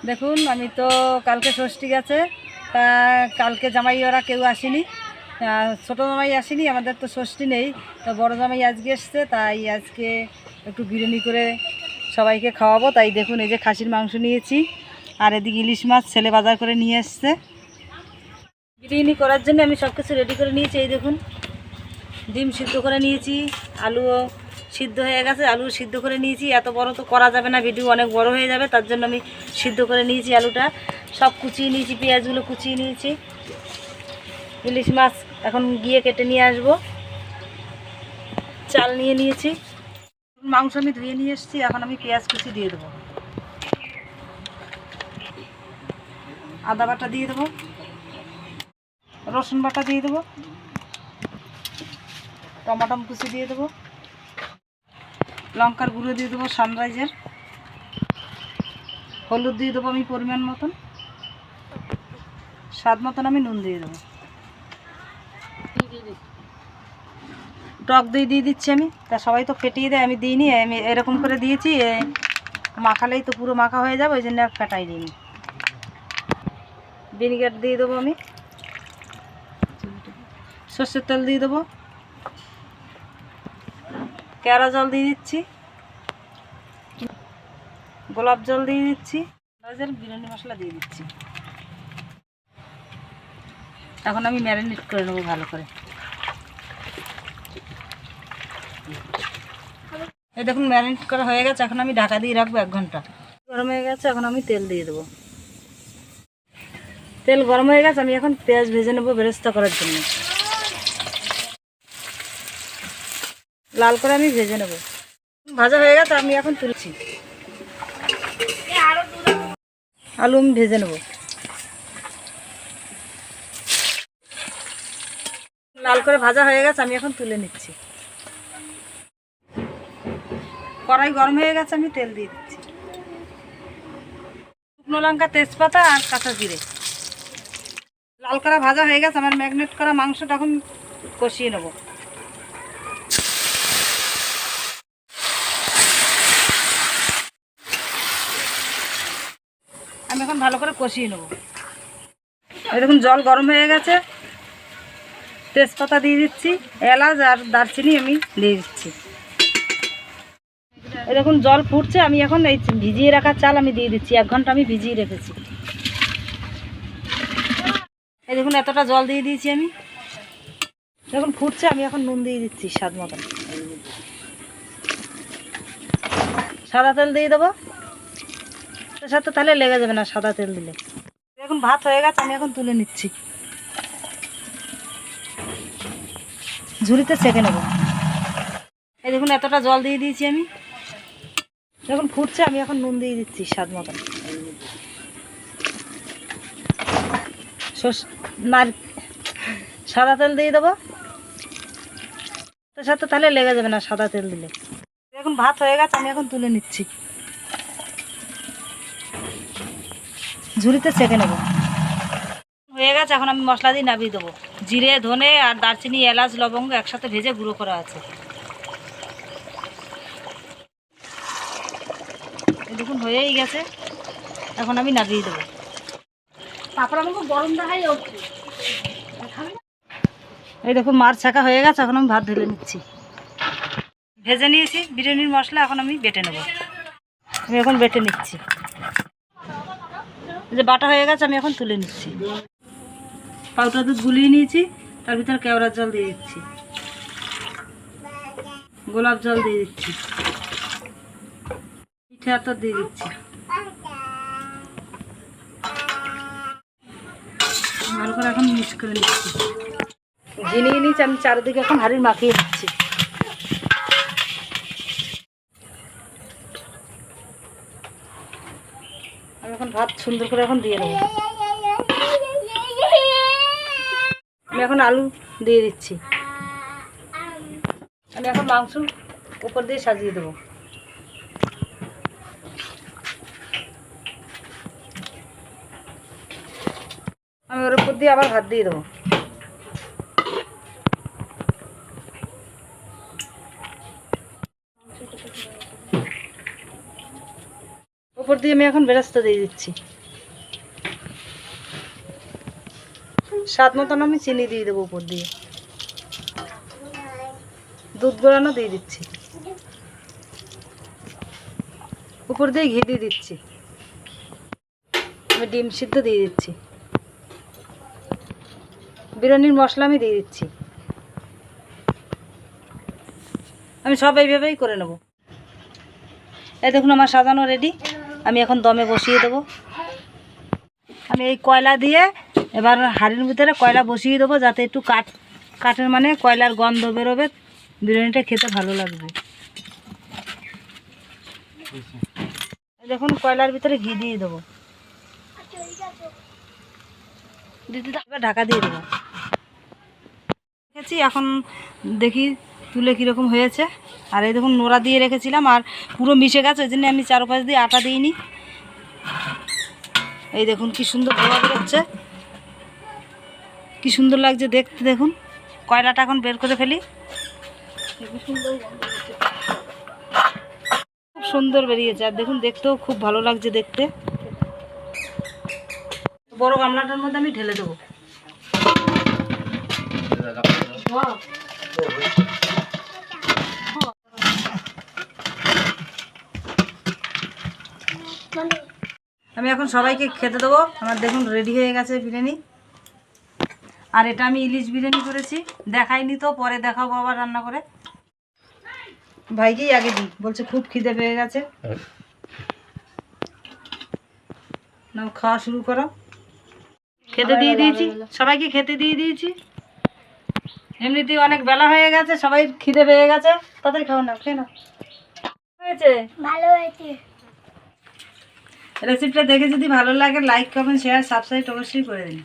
দেখুন আমি তো কালকে ষষ্ঠী গেছে, তা কালকে জামাই ওরা কেউ আসেনি, ছোটো জামাই আসেনি, আমাদের তো ষষ্ঠী নেই, তো বড় জামাই আজকে এসছে, তাই আজকে একটু বিরিয়ানি করে সবাইকে খাওয়াবো। তাই দেখুন এই যে খাসির মাংস নিয়েছি, আর এদিকে ইলিশ মাছ ছেলে বাজার করে নিয়ে এসছে। বিরিয়ানি করার জন্য আমি সব কিছু রেডি করে নিয়েছি। এই দেখুন ডিম সিদ্ধ করে নিয়েছি, আলুও সিদ্ধ হয়ে গেছে, আলু সিদ্ধ করে নিয়েছি। এত বড় তো করা যাবে না, ভিডিও অনেক বড় হয়ে যাবে, তার জন্য আমি সিদ্ধ করে নিয়েছি। আলুটা সব কুচিয়ে নিয়েছি, পেঁয়াজগুলো কুচিয়ে নিয়েছি। ইলিশ মাছ এখন গিয়ে কেটে নিয়ে আসব। চাল নিয়ে নিয়েছি, মাংস আমি ধুয়ে নিয়ে এসেছি। এখন আমি পেঁয়াজ কুচি দিয়ে দেবো, আদা বাটা দিয়ে দেবো, রসুন বাটা দিয়ে দেবো, টমাটো কুচি দিয়ে দেবো, লঙ্কার গুঁড়ো দিয়ে দেবো সানরাইজের, হলুদ দিয়ে দেবো আমি পরিমাণ মতন, স্বাদ মতন আমি নুন দিয়ে দেবো, টক দই দিয়ে দিচ্ছি আমি। তা সবাই তো ফেটিয়ে দেয়, আমি দিইনি, আমি এরকম করে দিয়েছি, মাখালেই তো পুরো মাখা হয়ে যাবে, ওই জন্য আর ফেটাই দিইনি। ভিনিগার দিয়ে দেবো আমি, সর্ষের তেল দিয়ে দেবো, কেওড়া জল দিয়ে দিচ্ছি, গোলাপ জল দিয়ে দিচ্ছি, বিরিয়ানি মশলা দিয়ে দিচ্ছি। এখন আমি ম্যারিনেট করে নেবো ভালো করে। এই দেখুন ম্যারিনেট করা হয়ে গেছে, এখন আমি ঢাকা দিয়ে রাখবো 1 ঘন্টা। গরম হয়ে গেছে, এখন আমি তেল দিয়ে দেবো। তেল গরম হয়ে গেছে, আমি এখন পেঁয়াজ ভেজে নেবো বেরেস্তা করার জন্য। লাল করে আমি ভেজে নেব। ভাজা হয়ে গেছে, আমি এখন তুলছি। আলু আমি ভেজে নেব, লাল করে ভাজা হয়ে গেছে, আমি এখন তুলে নিচ্ছি। কড়াই গরম হয়ে গেছে, আমি তেল দিয়ে দিচ্ছি। শুকনো লঙ্কা, তেজপাতা আর কাঁচা জিরে। লাল করা ভাজা হয়ে গেছে, আমার ম্যারিনেট করা মাংসটা এখন কষিয়ে নেব। আমি এখন ভালো করে কষিয়ে নেব। এই দেখুন জল গরম হয়ে গেছে, তেজপাতা দিয়ে দিচ্ছি, এলাচ আর দারচিনি আমি দিয়ে দিচ্ছি। এই দেখুন জল ফুটছে, আমি এখন এই ভিজিয়ে রাখা চাল আমি দিয়ে দিচ্ছি। 1 ঘন্টা আমি ভিজিয়ে রেখেছি। এই দেখুন এতটা জল দিয়ে দিয়েছি আমি। দেখুন ফুটছে, আমি এখন নুন দিয়ে দিচ্ছি স্বাদ মতন। সাদা তেল দিয়ে দেবো, এর সাথে তাহলে লেগে যাবে না সাদা তেল দিলে। দেখুন ভাত হয়ে গেছে, আমি এখন তুলে নিচ্ছি, ঝুড়িতে ছেঁকে নেব। এই দেখুন এতটা জল দিয়ে দিয়েছি আমি। দেখুন ফুটছে, আমি এখন নুন দিয়ে দিচ্ছি স্বাদ মতন। সাদা তেল দিয়ে দেবো, এর সাথে তাহলে লেগে যাবে না সাদা তেল দিলে। দেখুন ভাত হয়ে গেছে, আমি এখন তুলে নিচ্ছি, ঝুড়িতে ছেঁকে নেব। হয়ে গেছে, এখন আমি মশলা দিয়ে নামিয়ে দেবো। জিরে, ধনে আর দারচিনি, এলাচ, লবঙ্গ একসাথে ভেজে গুঁড়ো করা আছে। দেখুন হয়েই গেছে, এখন আমি নামিয়ে দেবো। তারপর আমাকে গরম দেখাই। এই দেখুন মাছ ছাকা হয়ে গেছে, এখন আমি ভাত ঢেলে নিচ্ছি। ভেজে নিয়েছি বিরিয়ানির মশলা, এখন আমি বেটে নেব। আমি এখন বেটে নিচ্ছি, যে বাটা হয়ে গেছে, আমি এখন তুলে নিচ্ছি। পাউডার দুধ গুলিয়ে নিয়েছি, তার ভিতরে কেওড়ার জল দিয়ে দিচ্ছি, গোলাপ জল দিয়ে দিচ্ছি, মিঠে আতর দিয়ে দিচ্ছি। ভালো করে এখন মিক্স করে নিচ্ছি। ঝিনিয়ে নিয়েছি, আমি চারিদিকে এখন হাঁড়ি মাখিয়ে দিচ্ছি। আমি এখন ভাত সুন্দর করে এখন দিয়ে নেব। আমি এখন আলু দিয়ে দিচ্ছি। আমি এখন মাংস উপর দিয়ে সাজিয়ে দেবো। আমি ওর উপর দিয়ে আবার ভাত দিয়ে দেবো। উপর দিয়ে আমি এখন বেরেস্তা দিয়ে দিচ্ছি। স্বাদ মতন আমি চিনি দিয়ে দেবো উপর দিয়ে, দুধ গোড়ানো দিয়ে দিচ্ছি, উপর দিয়ে ঘি দিয়ে দিচ্ছি, আমি ডিম সিদ্ধ দিয়ে দিচ্ছি, বিরিয়ানির মশলা আমি দিয়ে দিচ্ছি। আমি সব এইভাবেই করে নেব। এই দেখুন আমার সাজানো রেডি। আমি এখন দমে বসিয়ে দেবো। আমি এই কয়লা দিয়ে এবার হাঁড়ির ভিতরে কয়লা বসিয়ে দেবো, যাতে একটু কাঠের মানে কয়লার গন্ধ বেরোবে, বিরিয়ানিটা খেতে ভালো লাগবে। দেখুন কয়লার ভিতরে ঘি দিয়ে দেবো, দিতে ঢাকা দিয়ে দেবো। রেখেছি, এখন দেখি তুলে কীরকম হয়েছে। আর এই দেখুন নোড়া দিয়ে রেখেছিলাম আর পুরো মিশে গেছে, ওই জন্য আমি চারপাশ দিয়ে আটা দিইনি। এই দেখুন কি সুন্দর ধোয়া বেরোচ্ছে, কি সুন্দর লাগছে দেখতে। দেখুন কয়লাটা এখন বের করে ফেলি, খুব সুন্দর বেরিয়েছে। আর দেখুন দেখতেও খুব ভালো লাগছে দেখতে। বড় গামলাটার মধ্যে আমি ঢেলে দেবো। আমি এখন সবাইকে খেতে দেবো। আমার দেখুন রেডি হয়ে গেছে বিরিয়ানি। আর এটা আমি ইলিশ বিরিয়ানি করেছি, দেখাইনি তো, পরে দেখাবো আবার রান্না করে। ভাইকেই আগে দিই, বলছে খুব খিদে পেয়ে গেছে। নাও খাওয়া শুরু করো। খেতে দিয়ে দিয়েছি সবাইকে, খেতে দিয়ে দিয়েছি। এমনিতেই অনেক বেলা হয়ে গেছে, সবাই খিদে পেয়ে গেছে। তাদের খাও না, খেয়ে নাও। হয়েছে, ভালো হয়েছে। রেসিপিটা দেখে যদি ভালো লাগে লাইক কমেন্ট শেয়ার সাবস্ক্রাইব অবশ্যই করে দিন।